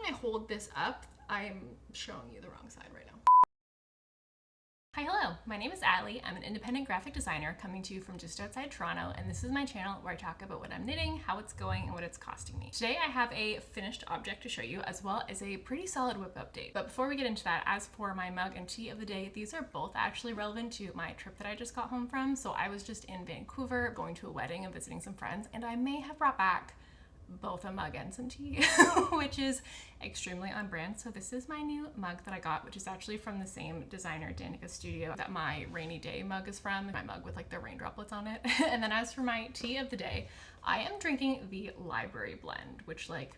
I hold this up, I'm showing you the wrong side right now. Hi, hello, my name is Allie. I'm an independent graphic designer coming to you from just outside Toronto, and this is my channel where I talk about what I'm knitting, how it's going, and what it's costing me. Today I have a finished object to show you, as well as a pretty solid whip update. But before we get into that, as for my mug and tea of the day, these are both actually relevant to my trip that I just got home from. So I was just in Vancouver going to a wedding and visiting some friends, and I may have brought back both a mug and some tea, which is extremely on brand. So this is my new mug that I got, which is actually from the same designer, Danica Studio, that my rainy day mug is from. My mug with like the rain droplets on it. And then as for my tea of the day, I am drinking the Library Blend, which like,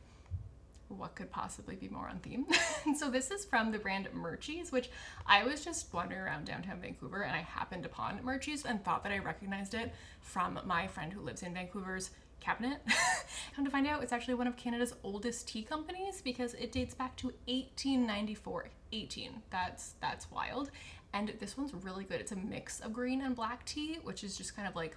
what could possibly be more on theme? And so this is from the brand Murchie's, which I was just wandering around downtown Vancouver and I happened upon Murchie's and thought that I recognized it from my friend who lives in Vancouver's cabinet. Come to find out, it's actually one of Canada's oldest tea companies because it dates back to 1894. 18, that's wild. And this one's really good. It's a mix of green and black tea, which is just kind of like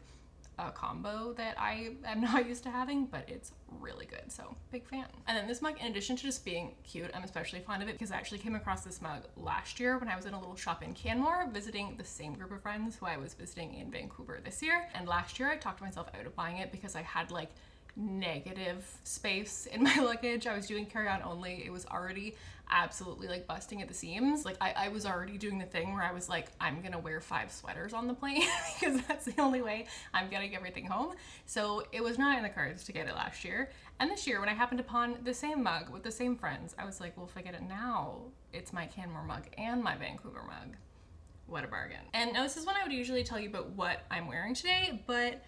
a combo that I am not used to having, but it's really good, so big fan. And then this mug, in addition to just being cute, I'm especially fond of it because I actually came across this mug last year when I was in a little shop in Canmore visiting the same group of friends who I was visiting in Vancouver this year. And last year I talked myself out of buying it because I had like negative space in my luggage. I was doing carry-on only. It was already absolutely like busting at the seams. Like I was already doing the thing where I was like, I'm gonna wear 5 sweaters on the plane because that's the only way I'm getting everything home. So it was not in the cards to get it last year. And this year when I happened upon the same mug with the same friends, I was like, well, if I get it now, it's my Canmore mug and my Vancouver mug. What a bargain. And now this is when I would usually tell you about what I'm wearing today, but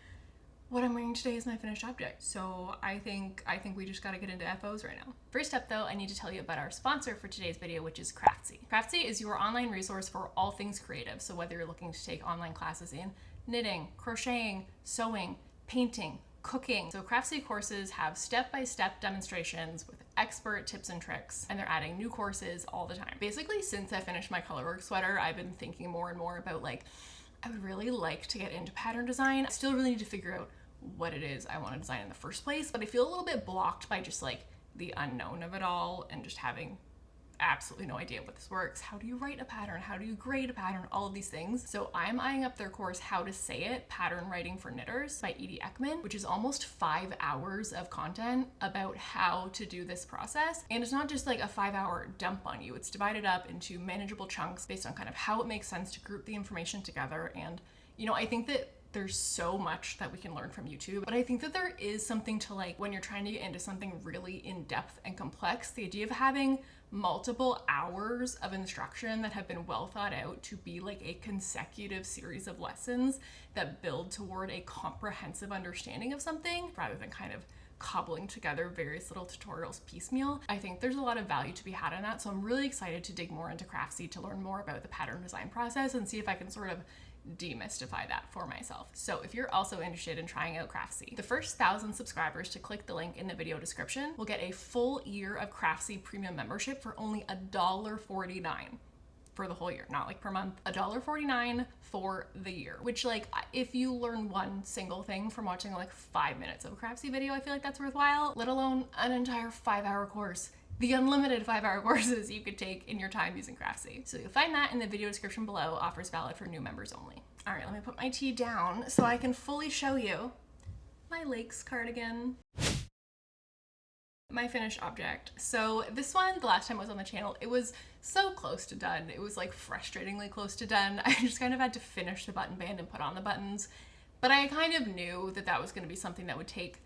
what I'm wearing today is my finished object. So I think we just gotta get into FOs right now. First up though, I need to tell you about our sponsor for today's video, which is Craftsy. Craftsy is your online resource for all things creative. So whether you're looking to take online classes in knitting, crocheting, sewing, painting, cooking. So Craftsy courses have step-by-step demonstrations with expert tips and tricks, and they're adding new courses all the time. Basically, since I finished my colorwork sweater, I've been thinking more and more about like, I would really like to get into pattern design. I still really need to figure out what it is I want to design in the first place, but I feel a little bit blocked by just like the unknown of it all and just having absolutely no idea what this works. How do you write a pattern? How do you grade a pattern? All of these things. So I'm eyeing up their course, How to Say It, Pattern Writing for Knitters by Edie Ekman, which is almost 5 hours of content about how to do this process. And it's not just like a 5-hour dump on you. It's divided up into manageable chunks based on kind of how it makes sense to group the information together. And, you know, I think that there's so much that we can learn from YouTube, but I think that there is something to like when you're trying to get into something really in-depth and complex, the idea of having multiple hours of instruction that have been well thought out to be like a consecutive series of lessons that build toward a comprehensive understanding of something rather than kind of cobbling together various little tutorials piecemeal. I think there's a lot of value to be had in that. So I'm really excited to dig more into Craftsy to learn more about the pattern design process and see if I can sort of demystify that for myself. So if you're also interested in trying out Craftsy, the first 1,000 subscribers to click the link in the video description will get a full year of Craftsy premium membership for only $1.49 for the whole year, not like per month, $1.49 for the year, which like if you learn one single thing from watching like 5 minutes of a Craftsy video, I feel like that's worthwhile, let alone an entire 5-hour course. The unlimited 5-hour courses you could take in your time using Craftsy. So you'll find that in the video description below. Offers valid for new members only. All right, let me put my tea down so I can fully show you my Lakes cardigan. My finished object. So this one, the last time I was on the channel, it was so close to done. It was like frustratingly close to done. I just kind of had to finish the button band and put on the buttons. But I kind of knew that that was going to be something that would take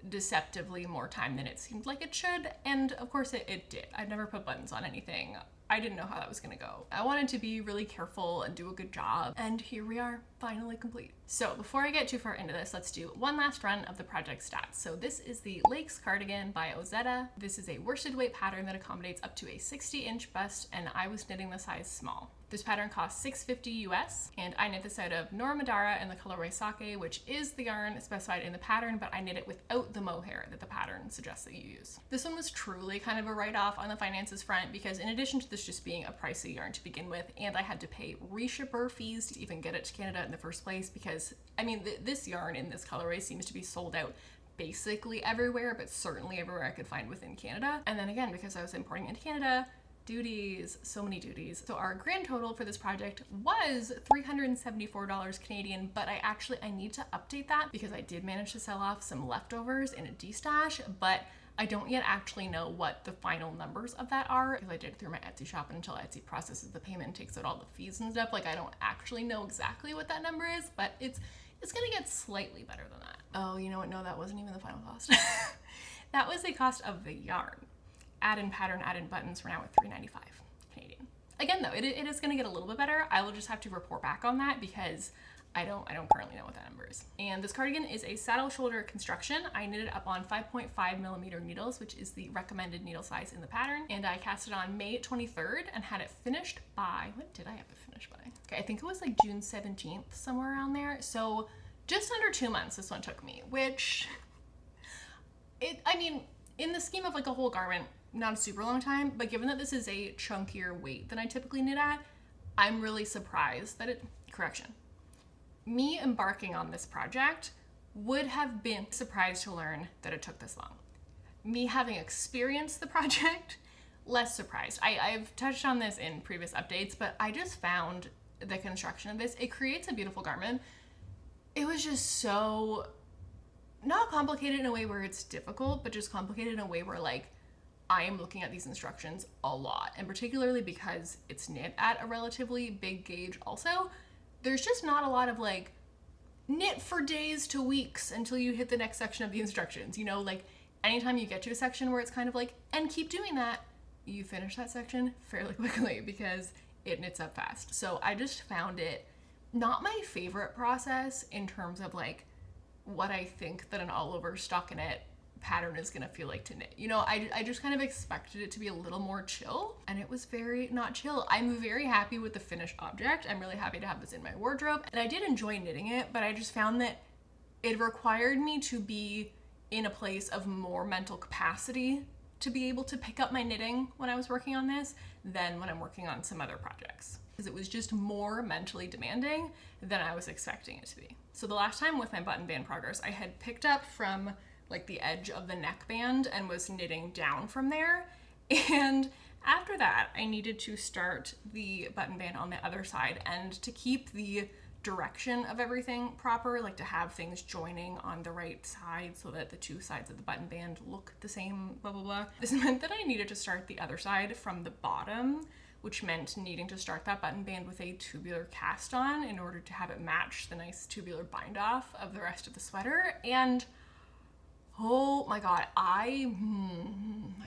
deceptively more time than it seemed like it should, and of course it did. I've never put buttons on anything. I didn't know how that was gonna go. I wanted to be really careful and do a good job, and here we are, finally complete. So before I get too far into this, let's do one last run of the project stats. So this is the Lakes Cardigan by Ozetta. This is a worsted weight pattern that accommodates up to a 60-inch bust, and I was knitting the size small. This pattern costs $6.50 US, and I knit this out of Nora Madara in the colorway Sake, which is the yarn specified in the pattern, but I knit it without the mohair that the pattern suggests that you use. This one was truly kind of a write-off on the finances front because in addition to this just being a pricey yarn to begin with, and I had to pay reshipper fees to even get it to Canada in the first place because, I mean, this yarn in this colorway seems to be sold out basically everywhere, but certainly everywhere I could find within Canada. And then again, because I was importing into Canada, duties, so many duties. So our grand total for this project was $374 Canadian, but I need to update that because I did manage to sell off some leftovers in a de-stash, but I don't yet actually know what the final numbers of that are because I did it through my Etsy shop, and until Etsy processes the payment and takes out all the fees and stuff, like I don't actually know exactly what that number is, but it's gonna get slightly better than that. Oh, you know what? No, that wasn't even the final cost. That was the cost of the yarn. Add-in pattern, add-in buttons, we're now at $395 Canadian. Again though, it is gonna get a little bit better. I will just have to report back on that because I don't currently know what that number is. And this cardigan is a saddle shoulder construction. I knitted up on 5.5mm needles, which is the recommended needle size in the pattern. And I cast it on May 23rd and had it finished by, what did I have it finished by? Okay, I think it was like June 17th, somewhere around there. So just under 2 months this one took me, which, I mean, in the scheme of like a whole garment, not a super long time, but given that this is a chunkier weight than I typically knit at, I'm really surprised that me embarking on this project would have been surprised to learn that it took this long. Me having experienced the project, less surprised. I've touched on this in previous updates, but I just found the construction of this, it creates a beautiful garment. It was just so, not complicated in a way where it's difficult, but just complicated in a way where like, I am looking at these instructions a lot, and particularly because it's knit at a relatively big gauge also, there's just not a lot of like knit for days to weeks until you hit the next section of the instructions. You know, like anytime you get to a section where it's kind of like, and keep doing that, you finish that section fairly quickly because it knits up fast. So I just found it not my favorite process in terms of like what I think that an all over stockinette pattern is gonna feel like to knit. You know, I just kind of expected it to be a little more chill, and it was very not chill. I'm very happy with the finished object. I'm really happy to have this in my wardrobe, and I did enjoy knitting it, but I just found that it required me to be in a place of more mental capacity to be able to pick up my knitting when I was working on this than when I'm working on some other projects, because it was just more mentally demanding than I was expecting it to be. So the last time with my button band progress, I had picked up from like the edge of the neckband and was knitting down from there. And after that, I needed to start the button band on the other side, and to keep the direction of everything proper, like to have things joining on the right side so that the two sides of the button band look the same, blah, blah, blah. This meant that I needed to start the other side from the bottom, which meant needing to start that button band with a tubular cast on in order to have it match the nice tubular bind off of the rest of the sweater. And oh my God, I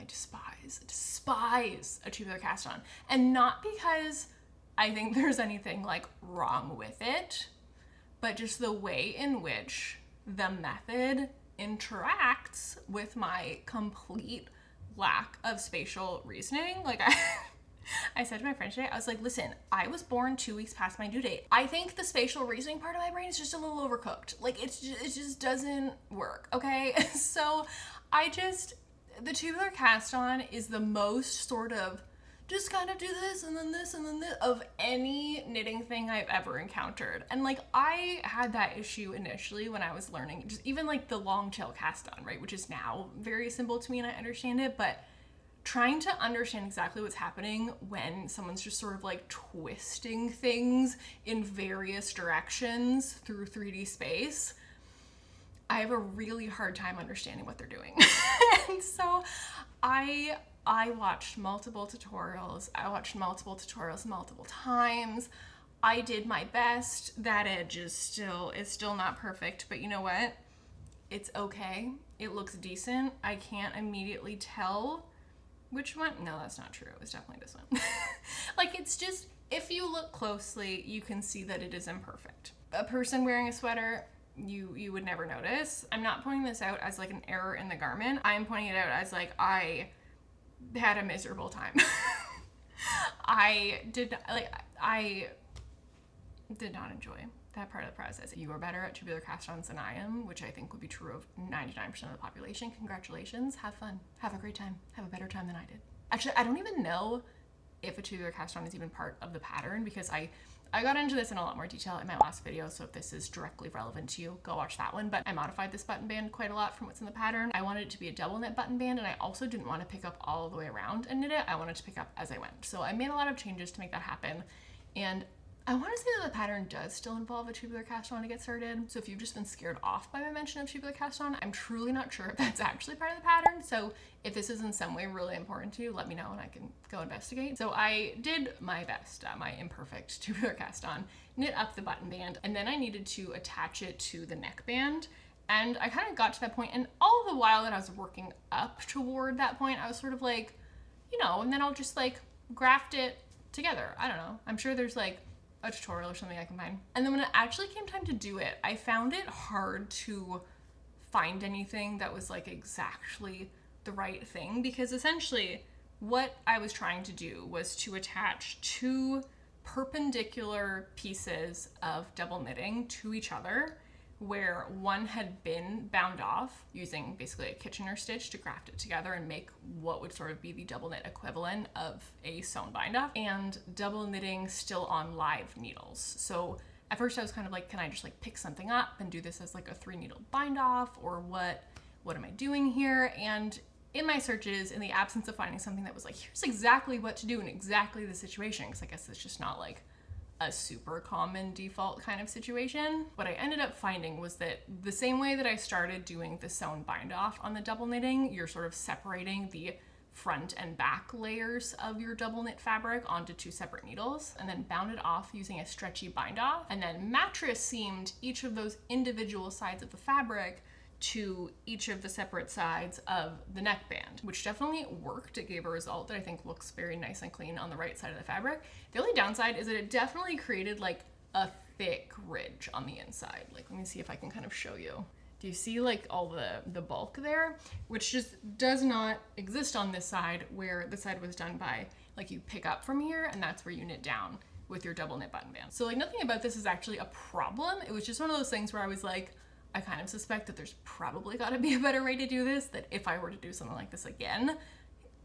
despise a tubular cast on. And not because I think there's anything like wrong with it, but just the way in which the method interacts with my complete lack of spatial reasoning. Like I said to my friend today, I was like, listen, I was born 2 weeks past my due date. I think the spatial reasoning part of my brain is just a little overcooked. Like it just doesn't work, okay? So the tubular cast on is the most sort of just kind of do this and then this and then this of any knitting thing I've ever encountered. And like I had that issue initially when I was learning, just even like the long tail cast on, right? Which is now very simple to me and I understand it, but trying to understand exactly what's happening when someone's just sort of like twisting things in various directions through 3D space, I have a really hard time understanding what they're doing. And so I watched multiple tutorials. I watched multiple tutorials multiple times. I did my best. That edge is still not perfect, but you know what? It's okay. It looks decent. I can't immediately tell which one. No, that's not true. It was definitely this one. Like it's just, if you look closely, you can see that it is imperfect. A person wearing a sweater, you would never notice. I'm not pointing this out as like an error in the garment. I'm pointing it out as like I had a miserable time. I did not enjoy that part of the process. You are better at tubular cast-ons than I am, which I think would be true of 99% of the population. Congratulations. Have fun. Have a great time. Have a better time than I did. Actually, I don't even know if a tubular cast-on is even part of the pattern because I I got into this in a lot more detail in my last video, so if this is directly relevant to you, go watch that one. But I modified this button band quite a lot from what's in the pattern. I wanted it to be a double knit button band, and I also didn't want to pick up all the way around and knit it. I wanted to pick up as I went. So I made a lot of changes to make that happen. And I want to say that the pattern does still involve a tubular cast on to get started. So if you've just been scared off by my mention of tubular cast on, I'm truly not sure if that's actually part of the pattern. So if this is in some way really important to you, let me know and I can go investigate. So I did my best, my imperfect tubular cast on, knit up the button band, and then I needed to attach it to the neckband. And I kind of got to that point, and all the while that I was working up toward that point, I was sort of like, you know, and then I'll just like graft it together. I don't know. I'm sure there's like a tutorial or something I can find. And then when it actually came time to do it, I found it hard to find anything that was like exactly the right thing, because essentially what I was trying to do was to attach two perpendicular pieces of double knitting to each other, where one had been bound off using basically a Kitchener stitch to graft it together and make what would sort of be the double knit equivalent of a sewn bind off, and double knitting still on live needles. So at first I was kind of like, can I just like pick something up and do this as like a 3 needle bind off, or what am I doing here? And in my searches, in the absence of finding something that was like, here's exactly what to do in exactly the situation, because I guess it's just not like a super common default kind of situation. What I ended up finding was that the same way that I started doing the sewn bind off on the double knitting, you're sort of separating the front and back layers of your double knit fabric onto 2 separate needles, and then bound it off using a stretchy bind off, and then mattress seamed each of those individual sides of the fabric to each of the separate sides of the neckband, which definitely worked. It gave a result that I think looks very nice and clean on the right side of the fabric. The only downside is that it definitely created like a thick ridge on the inside. Like, let me see if I can kind of show you. Do you see like all the bulk there? Which just does not exist on this side, where the side was done by like you pick up from here and that's where you knit down with your double knit button band. So like nothing about this is actually a problem. It was just one of those things where I was like, I kind of suspect that there's probably got to be a better way to do this, that if I were to do something like this again,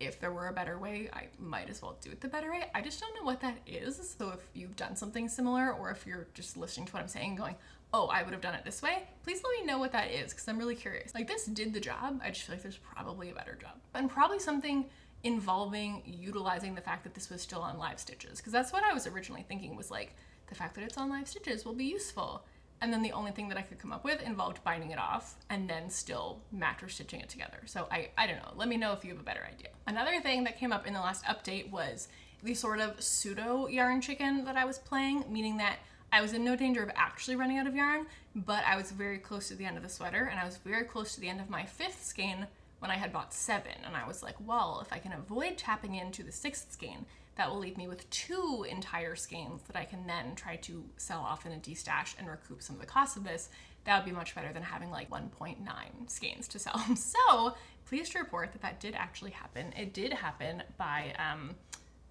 if there were a better way, I might as well do it the better way. I just don't know what that is. So if you've done something similar, or if you're just listening to what I'm saying going, oh, I would have done it this way, please let me know what that is, because I'm really curious. Like, this did the job. I just feel like there's probably a better job. And probably something involving utilizing the fact that this was still on live stitches, because that's what I was originally thinking, was like, the fact that it's on live stitches will be useful. And then the only thing that I could come up with involved binding it off and then still mattress stitching it together. So I don't know. Let me know if you have a better idea. Another thing that came up in the last update was the sort of pseudo yarn chicken that I was playing, meaning that I was in no danger of actually running out of yarn, but I was very close to the end of the sweater, and I was very close to the end of my 5th skein when I had bought 7. And I was like, well, if I can avoid tapping into the 6th skein, that will leave me with 2 entire skeins that I can then try to sell off in a destash and recoup some of the cost of this. That would be much better than having like 1.9 skeins to sell. So pleased to report that that did actually happen. It did happen by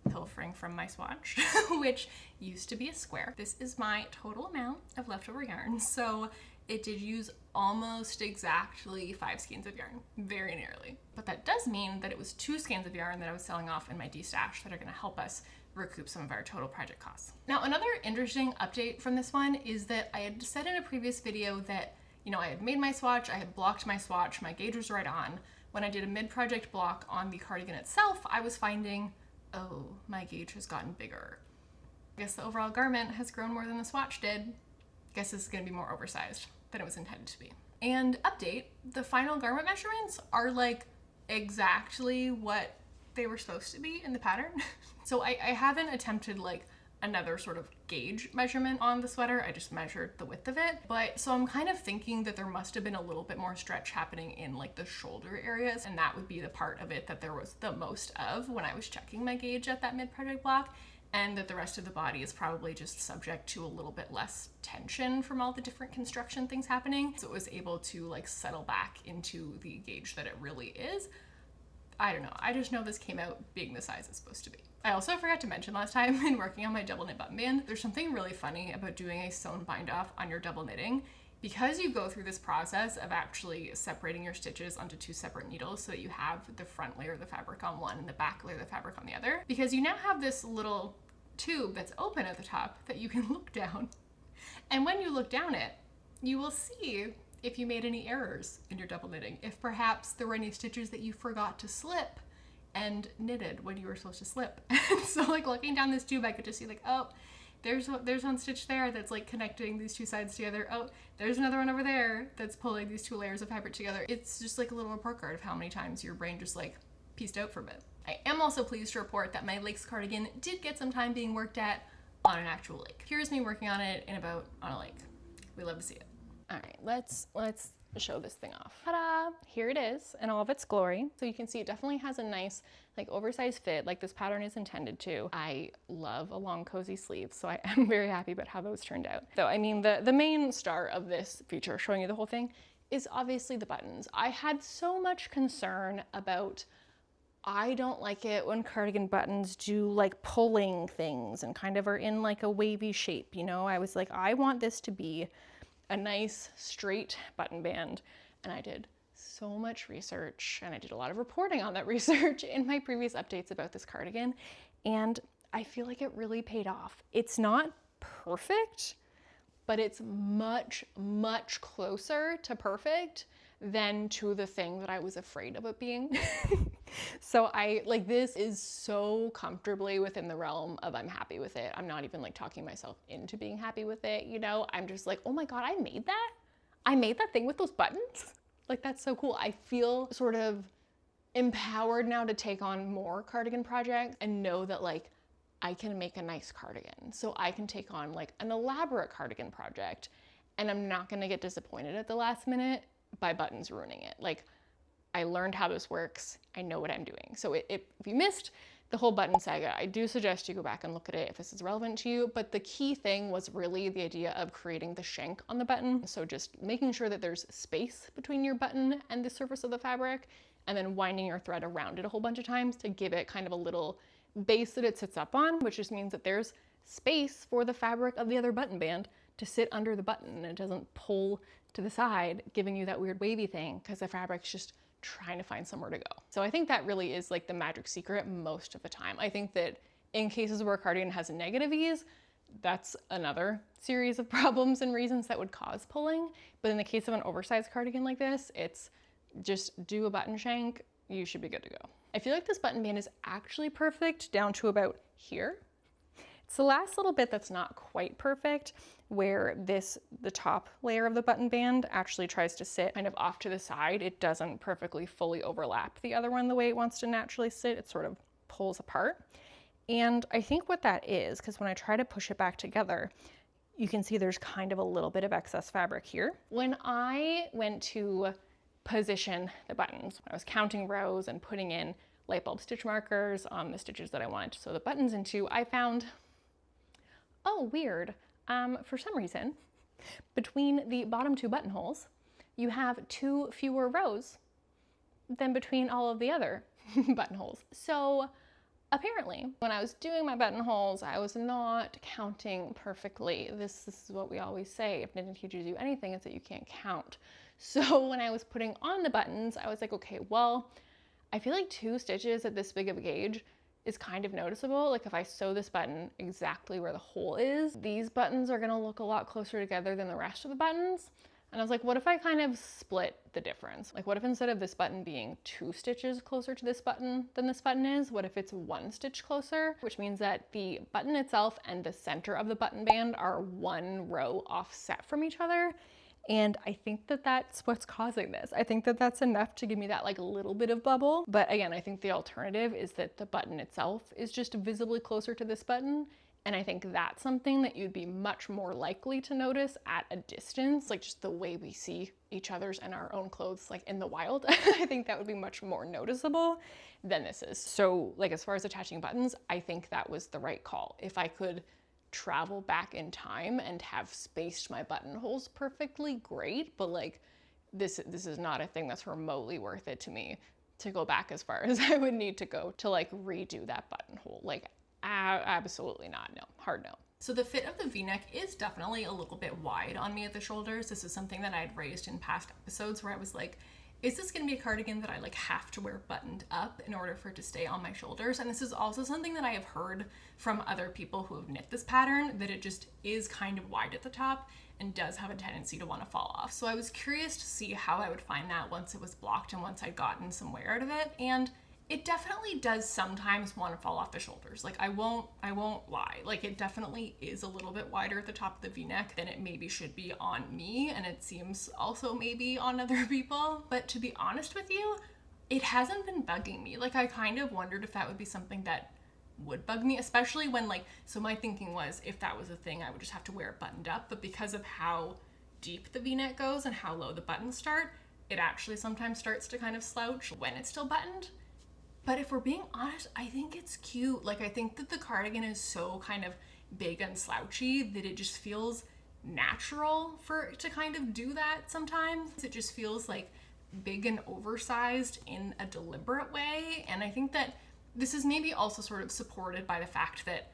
pilfering from my swatch, which used to be a square. This is my total amount of leftover yarn. So it did use almost exactly 5 skeins of yarn, very nearly. But that does mean that it was 2 skeins of yarn that I was selling off in my destash that are gonna help us recoup some of our total project costs. Now, another interesting update from this one is that I had said in a previous video that, you know, I had made my swatch, I had blocked my swatch, my gauge was right on. When I did a mid-project block on the cardigan itself, I was finding, oh, my gauge has gotten bigger. I guess the overall garment has grown more than the swatch did. I guess this is gonna be more oversized than it was intended to be. And update, the final garment measurements are like exactly what they were supposed to be in the pattern. So I haven't attempted like another sort of gauge measurement on the sweater. I just measured the width of it. But so I'm kind of thinking that there must have been a little bit more stretch happening in like the shoulder areas, and that would be the part of it that there was the most of when I was checking my gauge at that mid-project block, and that the rest of the body is probably just subject to a little bit less tension from all the different construction things happening. So it was able to like settle back into the gauge that it really is. I don't know. I just know this came out being the size it's supposed to be. I also forgot to mention last time in working on my double knit button band, there's something really funny about doing a sewn bind off on your double knitting. Because you go through this process of actually separating your stitches onto 2 separate needles so that you have the front layer of the fabric on one and the back layer of the fabric on the other, because you now have this little tube that's open at the top that you can look down. And when you look down it, you will see if you made any errors in your double knitting, if perhaps there were any stitches that you forgot to slip and knitted when you were supposed to slip. And so like looking down this tube, I could just see like, oh, there's one stitch there that's like connecting these two sides together. Oh, there's another one over there that's pulling these two layers of fabric together. It's just like a little report card of how many times your brain just like pieced out for a bit. I am also pleased to report that my Lakes cardigan did get some time being worked at on an actual lake. Here's me working on it in a boat on a lake. We love to see it. All right, let's show this thing off. Ta-da! Here it is in all of its glory. So you can see it definitely has a nice like oversized fit like this pattern is intended to. I love a long cozy sleeve, so I am very happy about how those turned out. Though I mean the main star of this feature, showing you the whole thing, is obviously the buttons. I had so much concern about, I don't like it when cardigan buttons do like pulling things and kind of are in like a wavy shape, you know? I was like, I want this to be a nice straight button band. And I did so much research and I did a lot of reporting on that research in my previous updates about this cardigan. And I feel like it really paid off. It's not perfect, but it's much, much closer to perfect than to the thing that I was afraid of it being. So this is so comfortably within the realm of I'm happy with it. I'm not even like talking myself into being happy with it, you know? I'm just like, oh my God, I made that? I made that thing with those buttons? Like, that's so cool. I feel sort of empowered now to take on more cardigan projects and know that like I can make a nice cardigan. So I can take on like an elaborate cardigan project and I'm not gonna get disappointed at the last minute by buttons ruining it. Like, I learned how this works. I know what I'm doing. So if you missed the whole button saga, I do suggest you go back and look at it if this is relevant to you. But the key thing was really the idea of creating the shank on the button. So just making sure that there's space between your button and the surface of the fabric, and then winding your thread around it a whole bunch of times to give it kind of a little base that it sits up on, which just means that there's space for the fabric of the other button band to sit under the button and it doesn't pull to the side, giving you that weird wavy thing because the fabric's just trying to find somewhere to go. So I think that really is like the magic secret most of the time. I think that in cases where a cardigan has negative ease, that's another series of problems and reasons that would cause pulling. But in the case of an oversized cardigan like this, it's just do a button shank, you should be good to go. I feel like this button band is actually perfect down to about here. It's the last little bit that's not quite perfect, where the top layer of the button band actually tries to sit kind of off to the side. It doesn't perfectly fully overlap the other one the way it wants to naturally sit. It sort of pulls apart. And I think what that is, because when I try to push it back together, you can see there's kind of a little bit of excess fabric here. When I went to position the buttons, when I was counting rows and putting in light bulb stitch markers on the stitches that I wanted to sew the buttons into, I found, oh, weird. For some reason, between the bottom two buttonholes, you have 2 fewer rows than between all of the other buttonholes. So apparently, when I was doing my buttonholes, I was not counting perfectly. This is what we always say, if knitting teaches you anything, it's that you can't count. So when I was putting on the buttons, I was like, okay, well, I feel like 2 stitches at this big of a gauge is kind of noticeable. Like if I sew this button exactly where the hole is, these buttons are gonna look a lot closer together than the rest of the buttons. And I was like, what if I kind of split the difference? Like what if instead of this button being 2 stitches closer to this button than this button is, what if it's 1 stitch closer? Which means that the button itself and the center of the button band are 1 row offset from each other. And I think that that's what's causing this. I think that that's enough to give me that like little bit of bubble. But again, I think the alternative is that the button itself is just visibly closer to this button. And I think that's something that you'd be much more likely to notice at a distance, like just the way we see each other's and our own clothes like in the wild. I think that would be much more noticeable than this is. So like as far as attaching buttons, I think that was the right call. If I could travel back in time and have spaced my buttonholes perfectly, great, but like this is not a thing that's remotely worth it to me to go back as far as I would need to go to like redo that buttonhole. Like absolutely not, no, hard no. So the fit of the V-neck is definitely a little bit wide on me at the shoulders. This is something that I'd raised in past episodes where I was like, is this gonna be a cardigan that I like have to wear buttoned up in order for it to stay on my shoulders? And this is also something that I have heard from other people who have knit this pattern, that it just is kind of wide at the top and does have a tendency to want to fall off. So I was curious to see how I would find that once it was blocked and once I'd gotten some wear out of it. And it definitely does sometimes want to fall off the shoulders. Like I won't lie. Like it definitely is a little bit wider at the top of the V-neck than it maybe should be on me, and it seems also maybe on other people. But to be honest with you, it hasn't been bugging me. Like I kind of wondered if that would be something that would bug me, especially when like, so my thinking was if that was a thing, I would just have to wear it buttoned up. But because of how deep the V-neck goes and how low the buttons start, it actually sometimes starts to kind of slouch when it's still buttoned. But if we're being honest, I think it's cute. Like I think that the cardigan is so kind of big and slouchy that it just feels natural for it to kind of do that sometimes. It just feels like big and oversized in a deliberate way. And I think that this is maybe also sort of supported by the fact that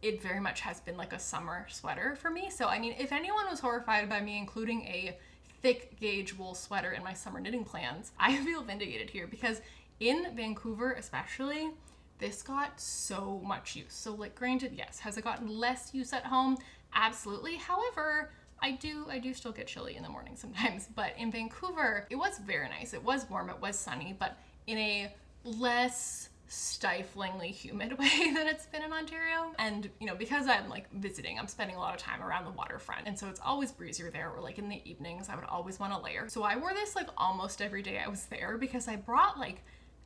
it very much has been like a summer sweater for me. So, I mean, if anyone was horrified by me including a thick gauge wool sweater in my summer knitting plans, I feel vindicated here, because in Vancouver especially, this got so much use. So like granted, yes, has it gotten less use at home? Absolutely. However, I do still get chilly in the morning sometimes, but in Vancouver, it was very nice. It was warm, it was sunny, but in a less stiflingly humid way than it's been in Ontario. And you know, because I'm like visiting, I'm spending a lot of time around the waterfront, and so it's always breezier there, or like in the evenings I would always want to layer. So I wore this like almost every day I was there, because I brought like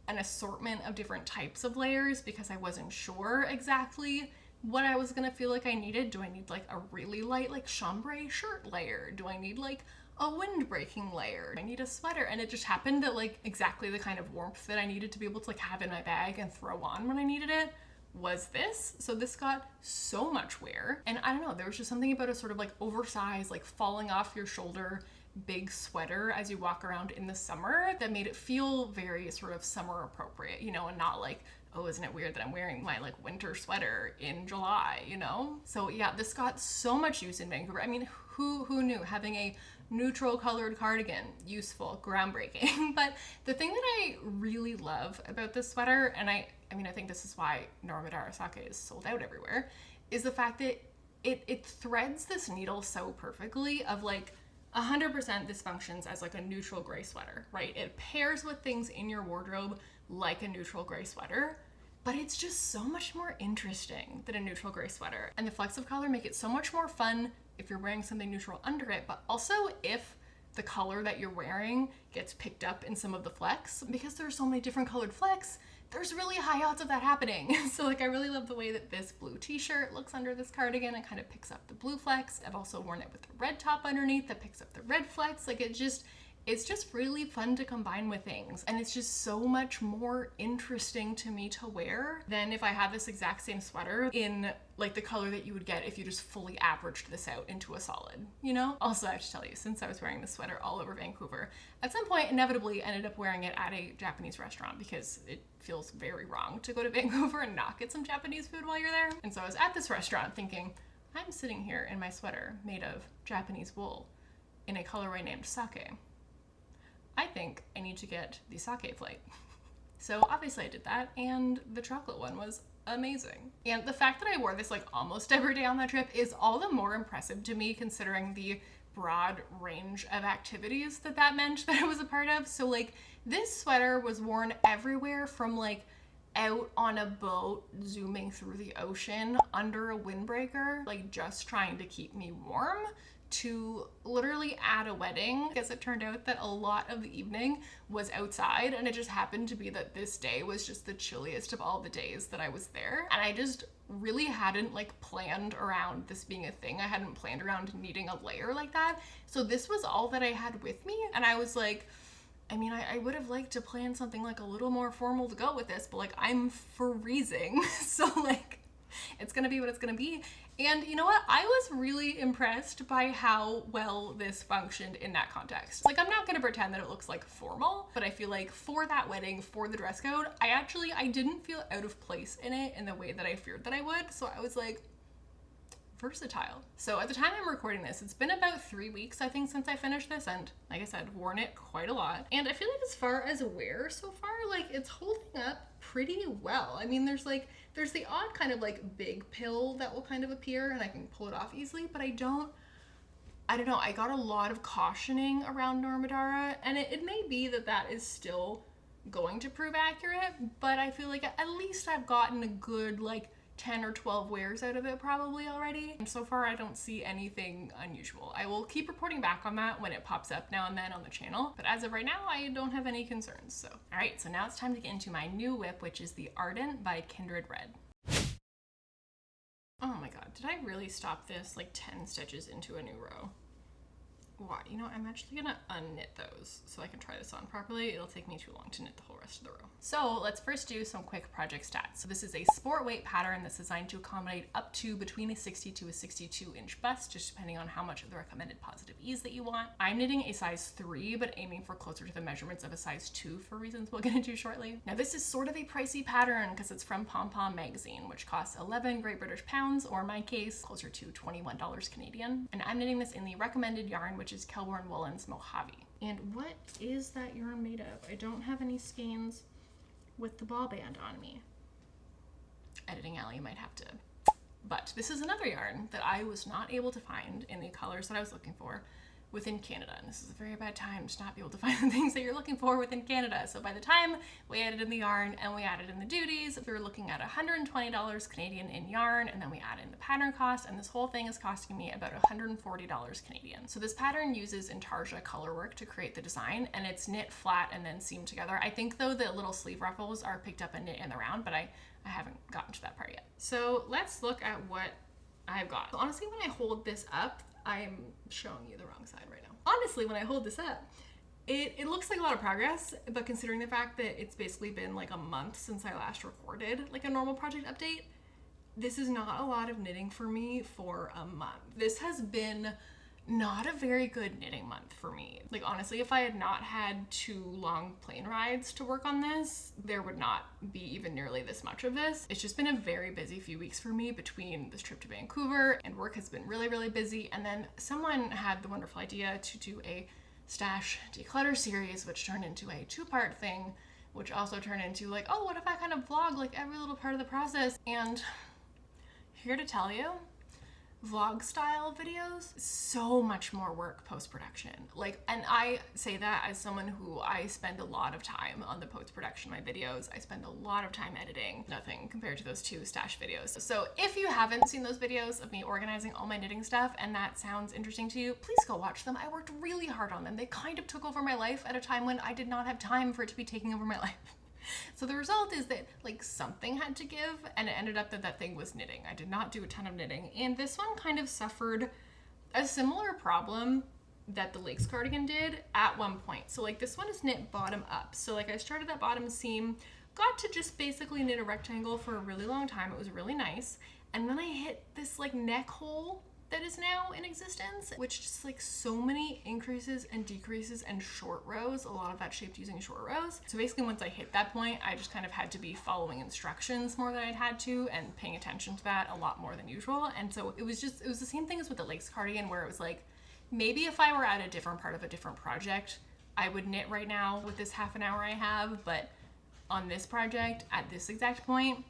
an assortment of different types of layers, because I wasn't sure exactly what I was gonna feel like I needed. Do I need like a really light like chambray shirt layer? Do I need like a windbreaking layer? I need a sweater. And it just happened that like exactly the kind of warmth that I needed to be able to like have in my bag and throw on when I needed it was this. So this got so much wear, and I don't know, there was just something about a sort of like oversized, like falling off your shoulder big sweater as you walk around in the summer that made it feel very sort of summer appropriate, you know, and not like, oh, isn't it weird that I'm wearing my like winter sweater in July, you know? So yeah, this got so much use in Vancouver. I mean, who knew having a neutral colored cardigan, useful, groundbreaking. But the thing that I really love about this sweater, and I mean, I think this is why Norma Darasake is sold out everywhere, is the fact that it threads this needle so perfectly of like 100% this functions as like a neutral gray sweater, right? It pairs with things in your wardrobe like a neutral gray sweater, but it's just so much more interesting than a neutral gray sweater. And the flecks of color make it so much more fun if you're wearing something neutral under it, but also if the color that you're wearing gets picked up in some of the flecks. Because there's so many different colored flecks, there's really high odds of that happening. So like I really love the way that this blue t-shirt looks under this cardigan and kind of picks up the blue flecks. I've also worn it with the red top underneath that picks up the red flecks. Like it's just really fun to combine with things, and it's just so much more interesting to me to wear than if I had this exact same sweater in like the color that you would get if you just fully averaged this out into a solid, you know? Also, I have to tell you, since I was wearing this sweater all over Vancouver, at some point inevitably ended up wearing it at a Japanese restaurant, because it feels very wrong to go to Vancouver and not get some Japanese food while you're there. And so I was at this restaurant thinking, I'm sitting here in my sweater made of Japanese wool in a colorway named sake. I think I need to get the sake flight. So obviously I did that, and the chocolate one was amazing. And the fact that I wore this like almost every day on that trip is all the more impressive to me, considering the broad range of activities that meant that I was a part of. So like this sweater was worn everywhere, from like out on a boat zooming through the ocean under a windbreaker, like just trying to keep me warm, to literally at a wedding, because it turned out that a lot of the evening was outside, and it just happened to be that this day was just the chilliest of all the days that I was there. And I just really hadn't like planned around this being a thing. I hadn't planned around needing a layer like that. So this was all that I had with me, and I was like, I mean, I would have liked to plan something like a little more formal to go with this, but like I'm freezing. So like it's gonna be what it's gonna be. And you know what? I was really impressed by how well this functioned in that context. Like, I'm not gonna pretend that it looks like formal, but I feel like for that wedding, for the dress code, I didn't feel out of place in it in the way that I feared that I would. So I was like, versatile. So at the time I'm recording this, it's been about 3 weeks, I think, since I finished this, and like I said, worn it quite a lot. And I feel like as far as wear so far, like it's holding up pretty well. I mean, there's the odd kind of like big pill that will kind of appear and I can pull it off easily, but I don't know, I got a lot of cautioning around Normodara, and it may be that is still going to prove accurate, but I feel like at least I've gotten a good like 10 or 12 wears out of it probably already. And so far I don't see anything unusual. I will keep reporting back on that when it pops up now and then on the channel, but as of right now I don't have any concerns. So all right, so now it's time to get into my new whip, which is the Ardent by Kindred Red. Oh my god, did I really stop this like 10 stitches into a new row? Why? You know, I'm actually gonna unknit those so I can try this on properly. It'll take me too long to knit the whole rest of the row. So let's first do some quick project stats. So this is a sport weight pattern that's designed to accommodate up to between a 60 to a 62 inch bust, just depending on how much of the recommended positive ease that you want. I'm knitting a size 3, but aiming for closer to the measurements of a size 2 for reasons we'll get into shortly. Now this is sort of a pricey pattern because it's from Pom Pom magazine, which costs 11 Great British pounds, or in my case, closer to $21 Canadian. And I'm knitting this in the recommended yarn, which is Kelborn Woolen's Mojave. And what is that yarn made of? I don't have any skeins with the ball band on me. Editing Allie might have to. But this is another yarn that I was not able to find in the colors that I was looking for within Canada. And this is a very bad time to not be able to find the things that you're looking for within Canada. So by the time we added in the yarn and we added in the duties, we were looking at $120 Canadian in yarn, and then we add in the pattern cost, and this whole thing is costing me about $140 Canadian. So this pattern uses intarsia color work to create the design, and it's knit flat and then seamed together. I think though the little sleeve ruffles are picked up and knit in the round, but I haven't gotten to that part yet. So let's look at what I've got. So honestly, when I hold this up, I'm showing you the wrong side right now. Honestly, when I hold this up, it looks like a lot of progress, but considering the fact that it's basically been like a month since I last recorded like a normal project update, this is not a lot of knitting for me for a month. This has been not a very good knitting month for me. Like honestly, if I had not had 2 long plane rides to work on this, there would not be even nearly this much of this. It's just been a very busy few weeks for me between this trip to Vancouver, and work has been really, really busy. And then someone had the wonderful idea to do a stash declutter series, which turned into a 2-part thing, which also turned into like, oh, what if I kind of vlog like every little part of the process? And here to tell you, vlog style videos, so much more work post-production. Like, and I say that as someone who I spend a lot of time on the post-production of my videos. I spend a lot of time editing. Nothing compared to those 2 stash videos. So if you haven't seen those videos of me organizing all my knitting stuff and that sounds interesting to you, please go watch them. I worked really hard on them. They kind of took over my life at a time when I did not have time for it to be taking over my life. So the result is that like something had to give, and it ended up that thing was knitting. I did not do a ton of knitting, and this one kind of suffered a similar problem that the Lakes cardigan did at one point. So like this one is knit bottom up. So like I started that bottom seam, got to just basically knit a rectangle for a really long time. It was really nice. And then I hit this like neck hole that is now in existence, which just like so many increases and decreases and short rows, a lot of that shaped using short rows. So basically once I hit that point, I just kind of had to be following instructions more than I'd had to and paying attention to that a lot more than usual. And so it was the same thing as with the Lakes cardigan, where it was like, maybe if I were at a different part of a different project, I would knit right now with this half an hour I have, but on this project at this exact point,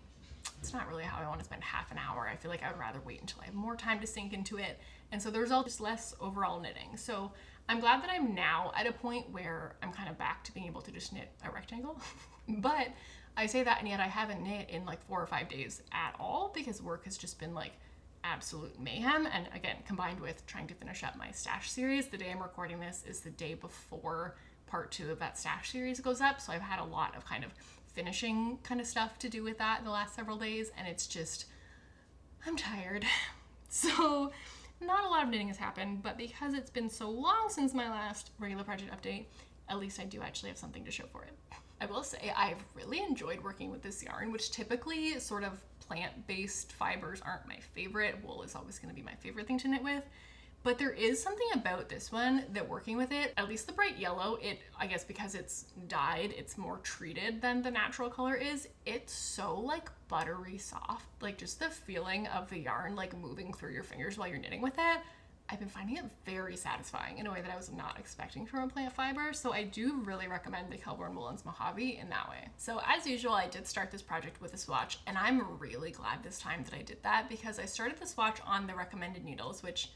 it's not really how I want to spend half an hour. I feel like I would rather wait until I have more time to sink into it. And so the result is less overall knitting. So I'm glad that I'm now at a point where I'm kind of back to being able to just knit a rectangle. But I say that, and yet I haven't knit in like 4 or 5 days at all, because work has just been like absolute mayhem. And again, combined with trying to finish up my stash series, the day I'm recording this is the day before part 2 of that stash series goes up. So I've had a lot of kind of finishing kind of stuff to do with that in the last several days, and it's just, I'm tired. So not a lot of knitting has happened, but because it's been so long since my last regular project update, at least I do actually have something to show for it. I will say I've really enjoyed working with this yarn, which typically sort of plant-based fibers aren't my favorite. Wool is always going to be my favorite thing to knit with. But there is something about this one that working with it, at least the bright yellow, I guess because it's dyed, it's more treated than the natural color is. It's so like buttery soft, like just the feeling of the yarn like moving through your fingers while you're knitting with it. I've been finding it very satisfying in a way that I was not expecting from a plant fiber. So I do really recommend the Kelbourne Woolens Mojave in that way. So as usual, I did start this project with a swatch, and I'm really glad this time that I did that because I started the swatch on the recommended needles, which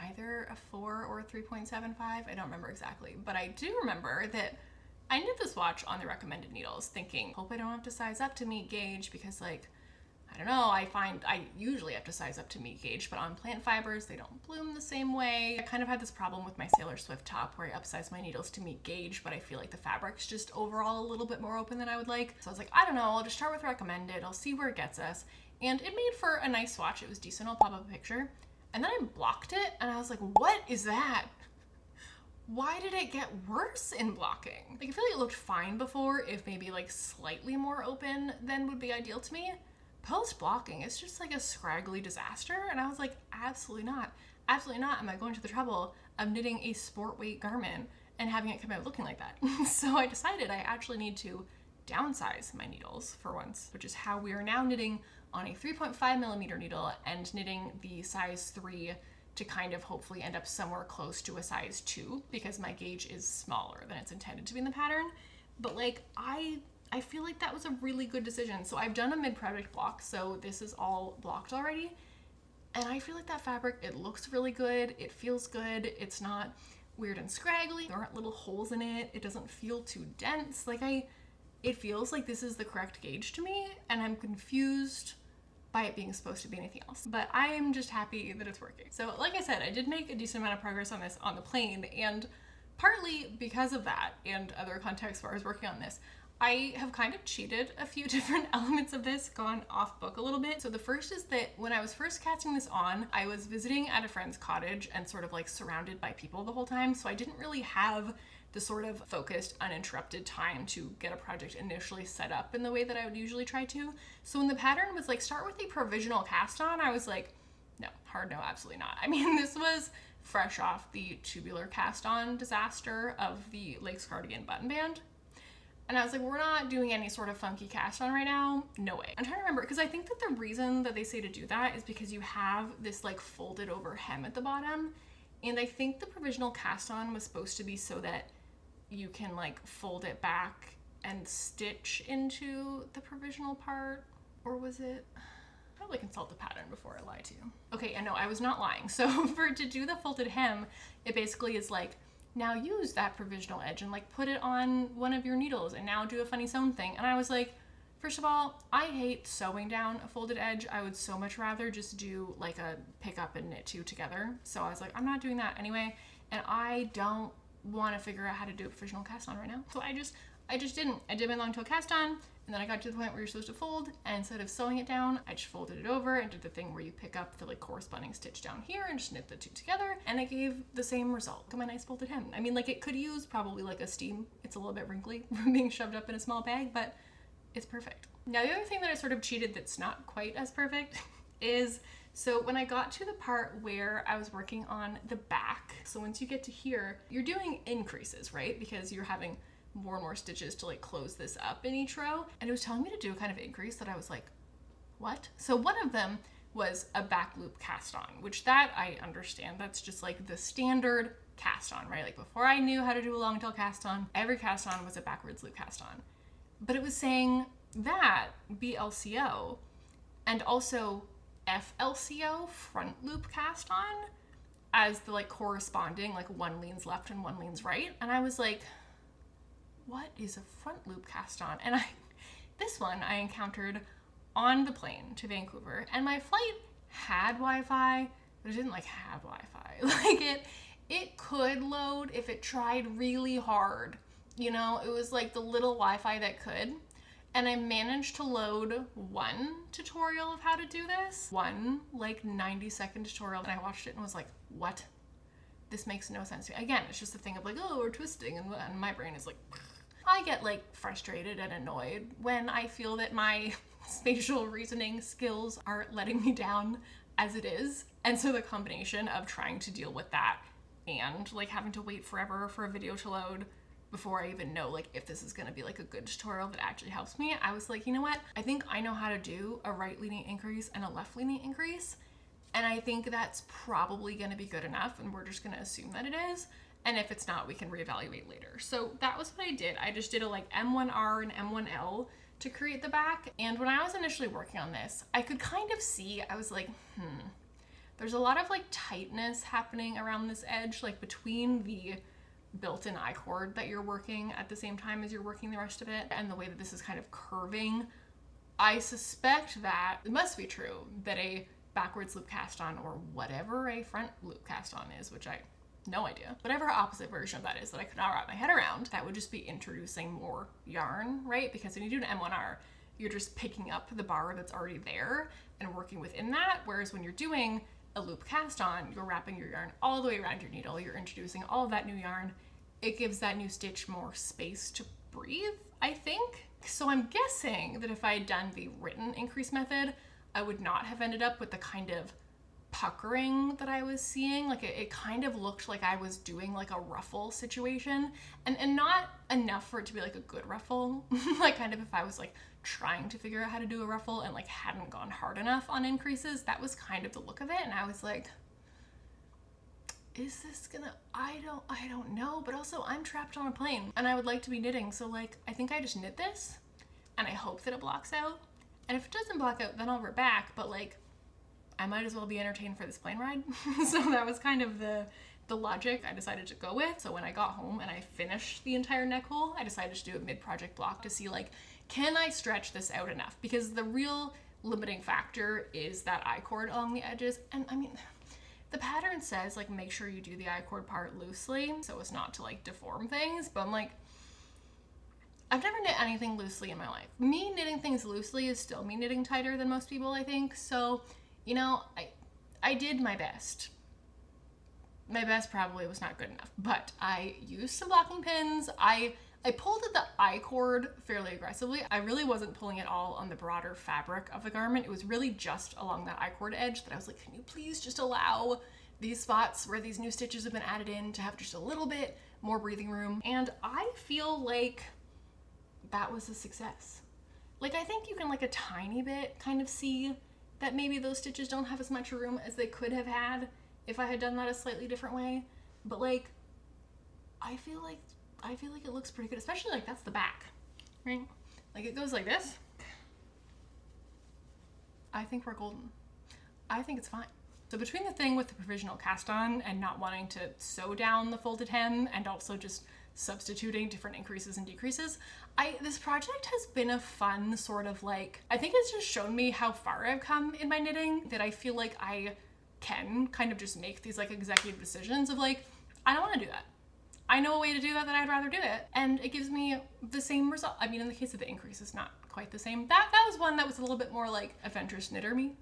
either a 4 or a 3.75, I don't remember exactly, but I do remember that I knit the swatch on the recommended needles thinking, hope I don't have to size up to meet gauge because like, I don't know, I find I usually have to size up to meet gauge, but on plant fibers, they don't bloom the same way. I kind of had this problem with my Sailor Swift top where I upsized my needles to meet gauge, but I feel like the fabric's just overall a little bit more open than I would like. So I was like, I don't know, I'll just start with recommended, I'll see where it gets us. And it made for a nice swatch, it was decent, I'll pop up a picture. And then I blocked it and I was like, what is that? Why did it get worse in blocking? Like I feel like it looked fine before, if maybe like slightly more open than would be ideal to me. Post blocking, it's just like a scraggly disaster. And I was like, absolutely not. Absolutely not am I going to the trouble of knitting a sport weight garment and having it come out looking like that. So I decided I actually need to downsize my needles for once, which is how we are now knitting on a 3.5 millimeter needle and knitting the size 3 to kind of hopefully end up somewhere close to a size 2 because my gauge is smaller than it's intended to be in the pattern. But like I feel like that was a really good decision. So I've done a mid-project block, so this is all blocked already. And I feel like that fabric, it looks really good, it feels good, it's not weird and scraggly, there aren't little holes in it, it doesn't feel too dense. Like it feels like this is the correct gauge to me, and I'm confused by it being supposed to be anything else. But I am just happy that it's working. So like I said, I did make a decent amount of progress on this on the plane, and partly because of that and other contexts where I was working on this, I have kind of cheated a few different elements of this, gone off book a little bit. So the first is that when I was first casting this on, I was visiting at a friend's cottage and sort of like surrounded by people the whole time. So I didn't really have the sort of focused, uninterrupted time to get a project initially set up in the way that I would usually try to. So when the pattern was like, start with a provisional cast on, I was like, no, hard no, absolutely not. I mean, this was fresh off the tubular cast on disaster of the Lakes Cardigan button band. And I was like, we're not doing any sort of funky cast on right now. No way. I'm trying to remember, because I think that the reason that they say to do that is because you have this like folded over hem at the bottom. And I think the provisional cast on was supposed to be so that you can like fold it back and stitch into the provisional part. Or was it? Probably consult the pattern before I lie to you. Okay, and no, I was not lying. So to do the folded hem, it basically is like, now use that provisional edge and like put it on one of your needles and now do a funny sewn thing. And I was like, first of all, I hate sewing down a folded edge. I would so much rather just do like a pick up and knit two together. So I was like, I'm not doing that anyway. And I don't want to figure out how to do a provisional cast on right now. So I just didn't. I did my long tail cast on, and then I got to the point where you're supposed to fold, and instead of sewing it down, I just folded it over and did the thing where you pick up the like corresponding stitch down here and just knit the two together, and it gave the same result. Look at my nice folded hem. I mean, like it could use probably like a steam. It's a little bit wrinkly from being shoved up in a small bag, but it's perfect. Now the other thing that I sort of cheated that's not quite as perfect is, so when I got to the part where I was working on the back, so once you get to here, you're doing increases, right? Because you're having more and more stitches to like close this up in each row. And it was telling me to do a kind of increase that I was like, what? So one of them was a back loop cast on, which that I understand. That's just like the standard cast on, right? Like before I knew how to do a long tail cast on, every cast on was a backwards loop cast on. But it was saying that BLCO and also FLCO, front loop cast on, as the like corresponding, like one leans left and one leans right. And I was like, what is a front loop cast on? And this one I encountered on the plane to Vancouver, and my flight had Wi-Fi, but it didn't like have Wi-Fi. Like it could load if it tried really hard, you know, it was like the little Wi-Fi that could. And I managed to load one tutorial of how to do this, one like 90-second tutorial, and I watched it and was like, what? This makes no sense to me. Again, it's just a thing of like, oh, we're twisting, and my brain is like, I get like frustrated and annoyed when I feel that my spatial reasoning skills are letting me down as it is. And so the combination of trying to deal with that and like having to wait forever for a video to load before I even know like if this is gonna be like a good tutorial that actually helps me, I was like, you know what? I think I know how to do a right leaning increase and a left leaning increase. And I think that's probably gonna be good enough, and we're just gonna assume that it is. And if it's not, we can reevaluate later. So that was what I did. I just did a like M1R and M1L to create the back. And when I was initially working on this, I could kind of see, I was like, there's a lot of like tightness happening around this edge, like between the built-in I-cord that you're working at the same time as you're working the rest of it, and the way that this is kind of curving. I suspect that it must be true that a backwards loop cast on, or whatever a front loop cast on is, which I no idea, whatever opposite version of that is that I could not wrap my head around, that would just be introducing more yarn, right? Because when you do an M1R, you're just picking up the bar that's already there and working within that, whereas when you're doing a loop cast on, you're wrapping your yarn all the way around your needle, you're introducing all of that new yarn. It gives that new stitch more space to breathe, I think. So I'm guessing that if I had done the written increase method, I would not have ended up with the kind of puckering that I was seeing. Like it kind of looked like I was doing like a ruffle situation, and not enough for it to be like a good ruffle. Like kind of if I was like trying to figure out how to do a ruffle and like hadn't gone hard enough on increases, that was kind of the look of it. And I was like, is this gonna, I don't know, but also I'm trapped on a plane and I would like to be knitting. So like, I think I just knit this and I hope that it blocks out. And if it doesn't block out, then I'll rip back, but like, I might as well be entertained for this plane ride. So that was kind of the logic I decided to go with. So when I got home and I finished the entire neck hole, I decided to do a mid-project block to see like, can I stretch this out enough? Because the real limiting factor is that I-cord along the edges. And I mean, the pattern says like, make sure you do the I-cord part loosely so as not to like deform things. But I'm like, I've never knit anything loosely in my life. Me knitting things loosely is still me knitting tighter than most people, I think. So, you know, I did my best. My best probably was not good enough, but I used some blocking pins. I pulled at the I-cord fairly aggressively. I really wasn't pulling it all on the broader fabric of the garment. It was really just along that I-cord edge that I was like, can you please just allow these spots where these new stitches have been added in to have just a little bit more breathing room? And I feel like that was a success. Like, I think you can like a tiny bit kind of see that maybe those stitches don't have as much room as they could have had if I had done that a slightly different way. But like, I feel like it looks pretty good, especially like that's the back, right? Like it goes like this. I think we're golden. I think it's fine. So between the thing with the provisional cast on and not wanting to sew down the folded hem and also just substituting different increases and decreases, this project has been a fun sort of like, I think it's just shown me how far I've come in my knitting, that I feel like I can kind of just make these like executive decisions of like, I don't want to do that. I know a way to do that I'd rather do it. And it gives me the same result. I mean, in the case of the increase, it's not quite the same. That was one that was a little bit more like adventurous knitter me.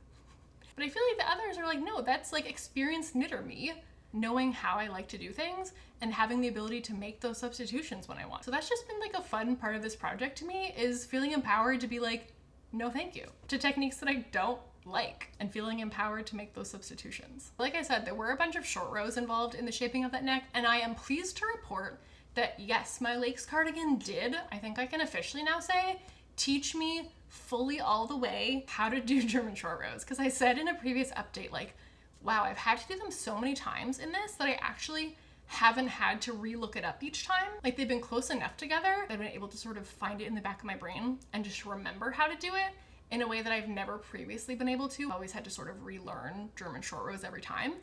But I feel like the others are like, no, that's like experienced knitter me, knowing how I like to do things and having the ability to make those substitutions when I want. So that's just been like a fun part of this project to me, is feeling empowered to be like, no thank you to techniques that I don't like, and feeling empowered to make those substitutions. Like I said, there were a bunch of short rows involved in the shaping of that neck, and I am pleased to report that yes, my Lakes cardigan did, I think I can officially now say, teach me fully all the way how to do German short rows. Because I said in a previous update, like, wow, I've had to do them so many times in this that I actually haven't had to re-look it up each time. Like, they've been close enough together that I've been able to sort of find it in the back of my brain and just remember how to do it in a way that I've never previously been able to. I always had to sort of relearn German short rows every time.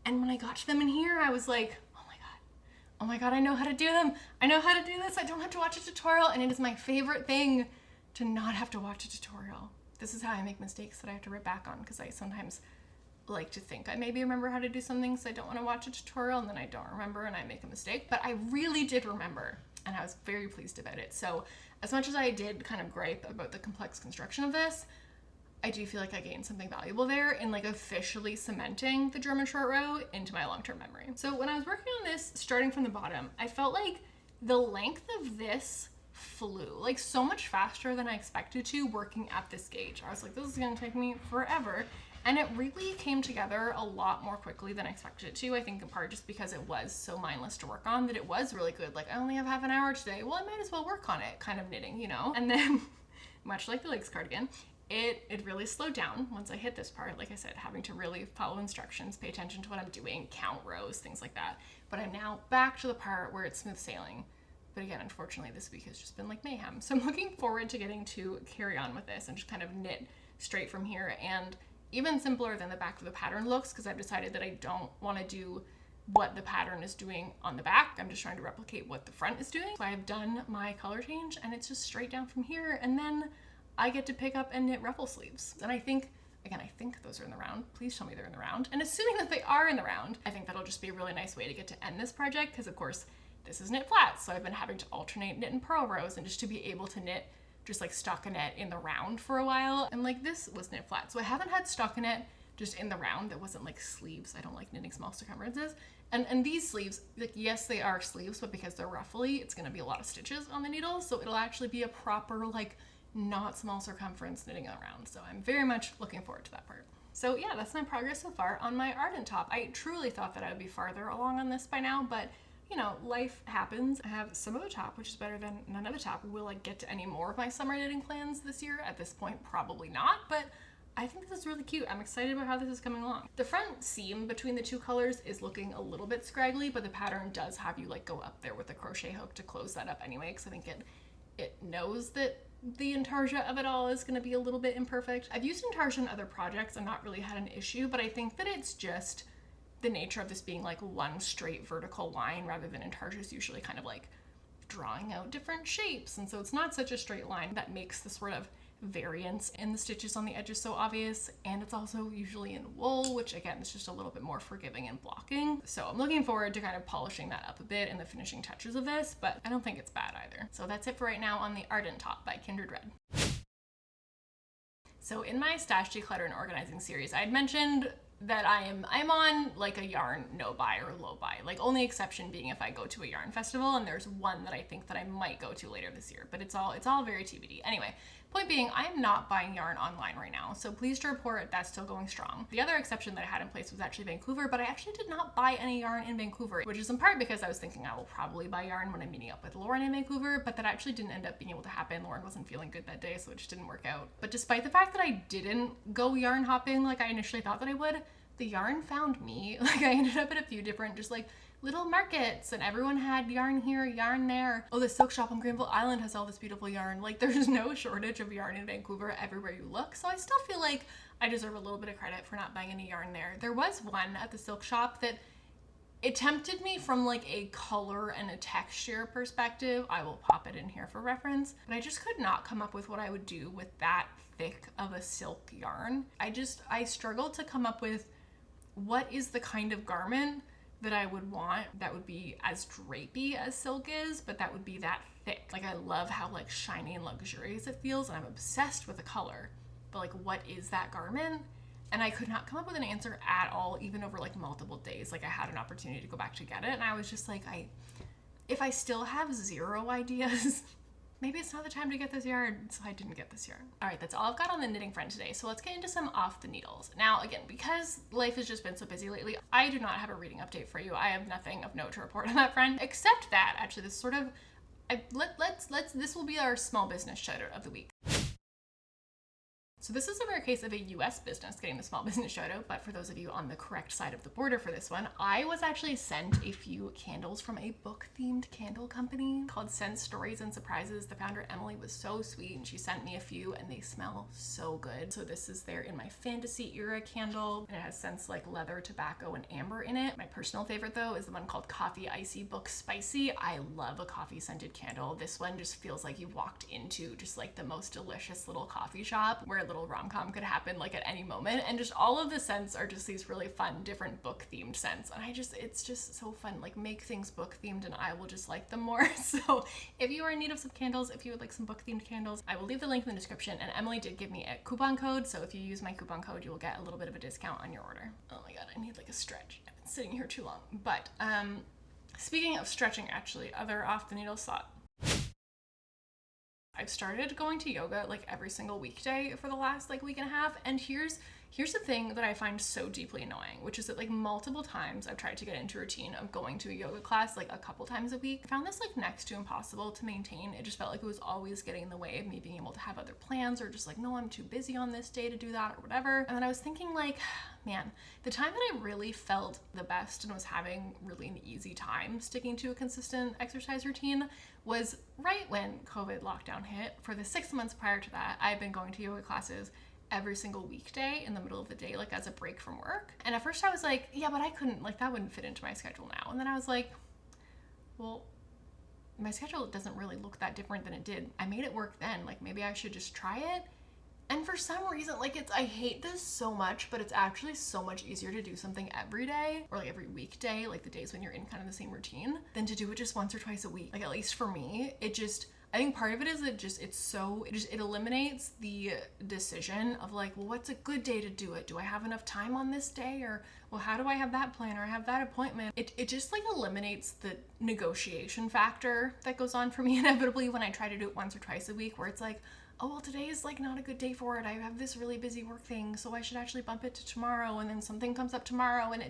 And when I got to them in here, I was like, oh my God, I know how to do them. I know how to do this. I don't have to watch a tutorial. And it is my favorite thing to not have to watch a tutorial. This is how I make mistakes that I have to rip back on, because I sometimes like to think I maybe remember how to do something, so I don't want to watch a tutorial, and then I don't remember and I make a mistake. But I really did remember, and I was very pleased about it. So as much as I did kind of gripe about the complex construction of this, I do feel like I gained something valuable there in like officially cementing the German short row into my long-term memory. So when I was working on this, starting from the bottom, I felt like the length of this flew like so much faster than I expected to working at this gauge. I was like, this is gonna take me forever. And it really came together a lot more quickly than I expected it to. I think in part just because it was so mindless to work on that it was really good. Like, I only have half an hour today. Well, I might as well work on it kind of knitting, you know? And then, much like the Lakes cardigan, it really slowed down once I hit this part. Like I said, having to really follow instructions, pay attention to what I'm doing, count rows, things like that. But I'm now back to the part where it's smooth sailing. But again, unfortunately, this week has just been like mayhem. So I'm looking forward to getting to carry on with this and just kind of knit straight from here. And even simpler than the back of the pattern looks, because I've decided that I don't want to do what the pattern is doing on the back. I'm just trying to replicate what the front is doing. So I have done my color change and it's just straight down from here. And then I get to pick up and knit ruffle sleeves. And I think, again, I think those are in the round. Please tell me they're in the round. And assuming that they are in the round, I think that'll just be a really nice way to get to end this project, because of course this is knit flats. So I've been having to alternate knit and purl rows, and just to be able to knit just like stockinette in the round for a while. And like this was knit flat. So I haven't had stockinette just in the round that wasn't like sleeves. I don't like knitting small circumferences. And these sleeves, like, yes, they are sleeves, but because they're ruffly, it's gonna be a lot of stitches on the needle. So it'll actually be a proper, like, not small circumference knitting around. So I'm very much looking forward to that part. So yeah, that's my progress so far on my Ardent top. I truly thought that I would be farther along on this by now, but you know, life happens. I have some of the top, which is better than none of the top. Will I get to any more of my summer knitting plans this year? At this point, probably not, but I think this is really cute. I'm excited about how this is coming along. The front seam between the two colors is looking a little bit scraggly, but the pattern does have you like go up there with a crochet hook to close that up anyway, because I think it knows that the intarsia of it all is going to be a little bit imperfect. I've used intarsia in other projects and not really had an issue, but I think that it's just the nature of this being like one straight vertical line rather than intarsia is usually kind of like drawing out different shapes. And so it's not such a straight line that makes the sort of variance in the stitches on the edges so obvious. And it's also usually in wool, which again is just a little bit more forgiving and blocking. So I'm looking forward to kind of polishing that up a bit in the finishing touches of this, but I don't think it's bad either. So that's it for right now on the Ardent top by Kindred Red. So in my stash declutter and organizing series, I had mentioned that I'm on like a yarn no buy or low buy, like only exception being if I go to a yarn festival, and there's one that I think that I might go to later this year, but it's all very TBD. Anyway, point being, I am not buying yarn online right now, so pleased to report that's still going strong. The other exception that I had in place was actually Vancouver, but I actually did not buy any yarn in Vancouver, which is in part because I was thinking I will probably buy yarn when I'm meeting up with Lauren in Vancouver, but that actually didn't end up being able to happen. Lauren wasn't feeling good that day, so it just didn't work out. But despite the fact that I didn't go yarn hopping like I initially thought that I would, the yarn found me. Like, I ended up at a few different just like little markets, and everyone had yarn here, yarn there. Oh, the silk shop on Granville Island has all this beautiful yarn. Like, there's no shortage of yarn in Vancouver everywhere you look. So I still feel like I deserve a little bit of credit for not buying any yarn there. There was one at the silk shop that it tempted me from like a color and a texture perspective. I will pop it in here for reference, but I just could not come up with what I would do with that thick of a silk yarn. I struggled to come up with what is the kind of garment that I would want that would be as drapey as silk is, but that would be that thick. Like, I love how like shiny and luxurious it feels, and I'm obsessed with the color, but like, what is that garment? And I could not come up with an answer at all, even over like multiple days. Like, I had an opportunity to go back to get it, and I was just like, if I still have zero ideas, maybe it's not the time to get this yarn, so I didn't get this yarn. All right, that's all I've got on the knitting front today, so let's get into some off the needles. Now, again, because life has just been so busy lately, I do not have a reading update for you. I have nothing of note to report on that front, except that, actually, this sort of, this will be our small business shout out of the week. So this is a rare case of a US business getting the small business shout out, but for those of you on the correct side of the border for this one, I was actually sent a few candles from a book-themed candle company called Scent Stories and Surprises. The founder, Emily, was so sweet, and she sent me a few, and they smell so good. So this is their In My Fantasy Era candle, and it has scents like leather, tobacco, and amber in it. My personal favorite, though, is the one called Coffee Icy Book Spicy. I love a coffee scented candle. This one just feels like you walked into just like the most delicious little coffee shop where little rom-com could happen like at any moment, and just all of the scents are just these really fun different book themed scents, and it's just so fun. Like, make things book themed and I will just like them more. So if you are in need of some candles, if you would like some book themed candles, I will leave the link in the description, and Emily did give me a coupon code, so if you use my coupon code you will get a little bit of a discount on your order. Oh my god, I need like a stretch. I've been sitting here too long. But speaking of stretching, actually, other off the needle thought. I've started going to yoga like every single weekday for the last like week and a half, and here's the thing that I find so deeply annoying, which is that like multiple times I've tried to get into a routine of going to a yoga class like a couple times a week. I found this like next to impossible to maintain. It just felt like it was always getting in the way of me being able to have other plans, or just like, no, I'm too busy on this day to do that or whatever. And then I was thinking like, man, the time that I really felt the best and was having really an easy time sticking to a consistent exercise routine was right when COVID lockdown hit. For the 6 months prior to that, I've been going to yoga classes every single weekday in the middle of the day, like as a break from work. And at first I was like, yeah, but I couldn't, like that wouldn't fit into my schedule now. And then I was like, well, my schedule doesn't really look that different than it did. I made it work then, like maybe I should just try it. And for some reason, like I hate this so much, but it's actually so much easier to do something every day or like every weekday, like the days when you're in kind of the same routine, than to do it just once or twice a week. Like at least for me, I think part of it is it eliminates the decision of like, well, what's a good day to do it? Do I have enough time on this day? Or, well, how do I have that plan or I have that appointment? It just like eliminates the negotiation factor that goes on for me inevitably when I try to do it once or twice a week, where it's like, oh, well, today is like not a good day for it. I have this really busy work thing, so I should actually bump it to tomorrow. And then something comes up tomorrow, and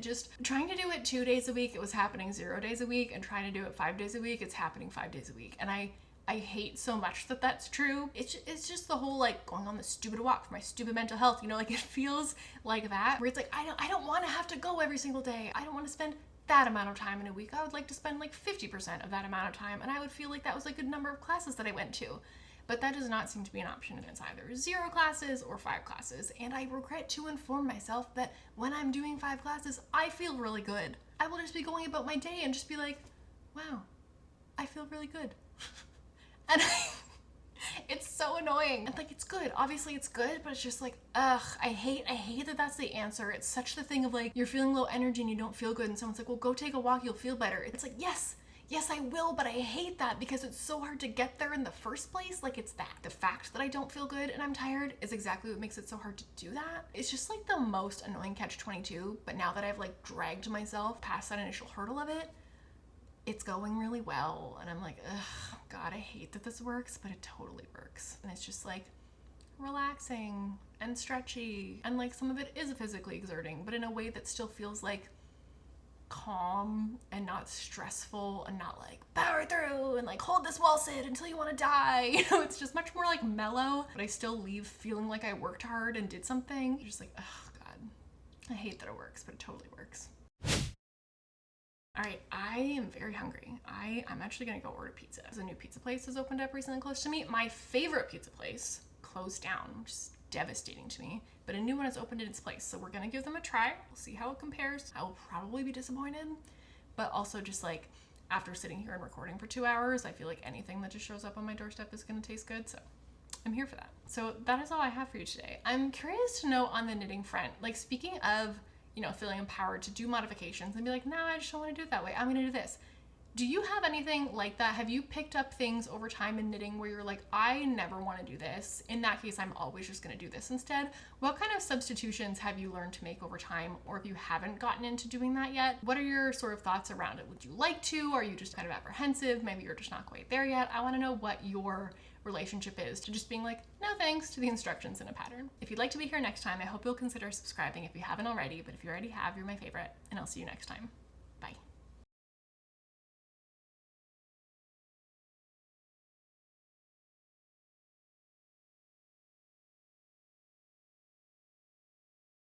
trying to do it 2 days a week, it was happening 0 days a week, and trying to do it 5 days a week, it's happening 5 days a week. And I hate so much that that's true. It's just the whole like going on the stupid walk for my stupid mental health, you know, like it feels like that, where it's like, I don't want to have to go every single day. I don't want to spend that amount of time in a week. I would like to spend like 50% of that amount of time, and I would feel like that was a good number of classes that I went to. But that does not seem to be an option. It's either 0 classes or 5 classes. And I regret to inform myself that when I'm doing 5 classes, I feel really good. I will just be going about my day and just be like, wow, I feel really good. And it's so annoying. And like, it's good. Obviously it's good, but it's just like, ugh, I hate that that's the answer. It's such the thing of like, you're feeling low energy and you don't feel good. And someone's like, well, go take a walk, you'll feel better. It's like, yes, I will, but I hate that because it's so hard to get there in the first place. Like, it's that. The fact that I don't feel good and I'm tired is exactly what makes it so hard to do that. It's just like the most annoying catch-22, but now that I've like dragged myself past that initial hurdle of it, it's going really well. And I'm like, ugh, God, I hate that this works, but it totally works. And it's just like relaxing and stretchy. And like some of it is physically exerting, but in a way that still feels like calm and not stressful and not like power through and like hold this wall sit until you want to die. You know, it's just much more like mellow, but I still leave feeling like I worked hard and did something. You're just like, oh God, I hate that it works, but it totally works. All right, I am very hungry. I'm actually gonna go order pizza. There's a new pizza place has opened up recently close to me. My favorite pizza place closed down, which is devastating to me, but a new one has opened in its place. So we're gonna give them a try. We'll see how it compares. I will probably be disappointed, but also just like after sitting here and recording for 2 hours, I feel like anything that just shows up on my doorstep is gonna taste good. So I'm here for that. So that is all I have for you today. I'm curious to know on the knitting front, like speaking of, you know, feeling empowered to do modifications and be like, no, I just don't want to do it that way. I'm gonna do this. Do you have anything like that? Have you picked up things over time in knitting where you're like, I never want to do this. In that case, I'm always just going to do this instead. What kind of substitutions have you learned to make over time? Or if you haven't gotten into doing that yet, what are your sort of thoughts around it? Would you like to? Are you just kind of apprehensive? Maybe you're just not quite there yet. I want to know what your relationship is to just being like, no thanks to the instructions in a pattern. If you'd like to be here next time, I hope you'll consider subscribing if you haven't already, but if you already have, you're my favorite, and I'll see you next time. Bye.